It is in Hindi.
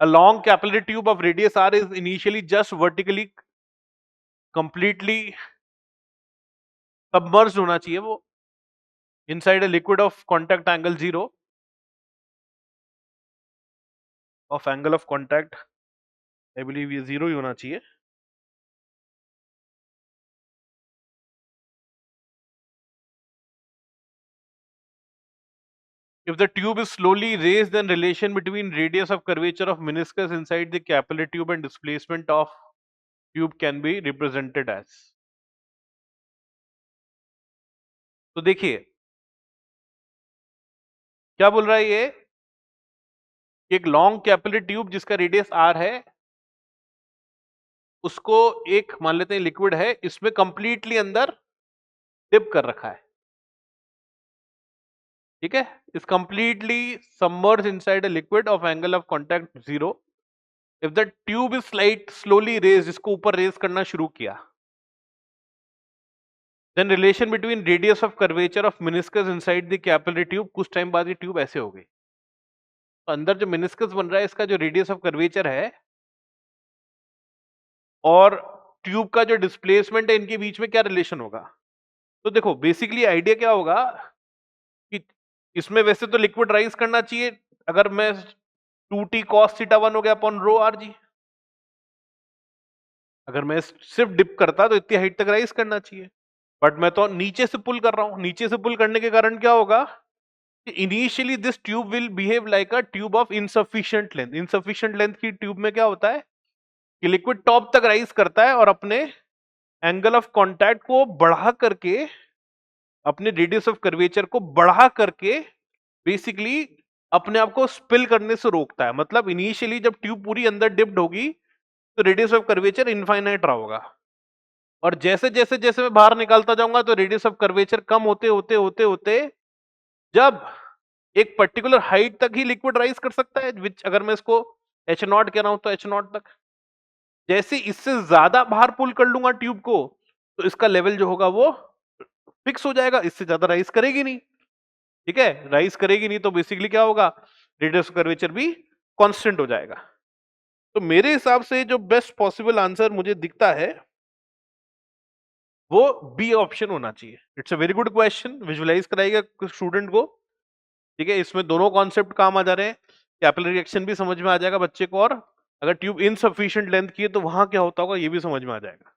A long capillary tube of radius r is initially just vertically completely submerged होना चाहिए वो inside a liquid of contact angle 0 of angle of contact I believe ये 0 ही होना चाहिए. If the tube is slowly raised, then relation between radius of curvature of meniscus inside the capillary tube and displacement of tube can be represented as. तो देखिए क्या बोल रहा है ये, एक लॉन्ग कैपिलरी ट्यूब जिसका रेडियस r है, उसको एक मान लेते हैं लिक्विड है, इसमें कंप्लीटली अंदर डिप कर रखा है. ठीक है, is completely submerge inside a liquid of angle of contact 0. If the tube is slight slowly raise, इसको ऊपर रेज करना शुरू किया, then relation between radius of curvature of meniscus inside the capillary tube, कुछ टाइम बाद ये ट्यूब ऐसे हो गई. तो अंदर जो मेनिस्कस बन रहा है, इसका जो रेडियस ऑफ कर्वेचर है और ट्यूब का जो डिस्प्लेसमेंट है, इनके बीच में क्या रिलेशन होगा. तो देखो बेसिकली आइडिया क्या होगा कि इसमें वैसे तो लिक्विड राइज करना चाहिए, अगर मैं 2t cos थीटा 1 हो गया अपॉन रो आर जी. अगर मैं सिर्फ डिप करता तो इतनी हाइट तक राइज करना चाहिए, बट मैं तो नीचे से पुल कर रहा हूं. नीचे से पुल करने के कारण क्या होगा कि initially this tube will behave like a tube of insufficient length. Insufficient length की ट्यूब में क्या होता है कि लिक्विड टॉप तक राइज करता है और अपने एंगल ऑफ कांटेक्ट को बढ़ा करके, अपने रेडियस ऑफ कर्वेचर को बढ़ा करके बेसिकली अपने आप को स्पिल करने से रोकता है. मतलब इनिशियली जब ट्यूब पूरी अंदर डिप्ड होगी तो रेडियस ऑफ कर्वेचर इनफाइनाइट रहा होगा, और जैसे जैसे जैसे मैं बाहर निकालता जाऊंगा तो रेडियस ऑफ कर्वेचर कम होते होते होते होते जब एक पर्टिकुलर हाइट तक ही लिक्विड राइज कर सकता है, विच अगर मैं इसको H0 कह रहा हूं तो H0 तक. जैसे इससे ज्यादा बाहर पुल कर लूंगा ट्यूब को, तो इसका लेवल जो होगा वो फिक्स हो जाएगा, इससे ज्यादा राइज करेगी नहीं. ठीक है, राइज करेगी नहीं तो बेसिकली क्या होगा, रेडियस ऑफ कर्वेचर भी कांस्टेंट हो जाएगा. तो मेरे हिसाब से जो बेस्ट पॉसिबल आंसर मुझे दिखता है वो बी ऑप्शन होना चाहिए. It's a very good question, visualise कराएगा स्टूडेंट को. ठीक है, इसमें दोनों कॉन्सेप्ट काम आ जा रहे हैं, कैपिलरी रिएक्शन भी समझ में आ जाएगा बच्चे को, और अगर ट्यूब इनसफिशिएंट लेंथ की है तो वहां क्या होता होगा ये भी समझ में आ जाएगा.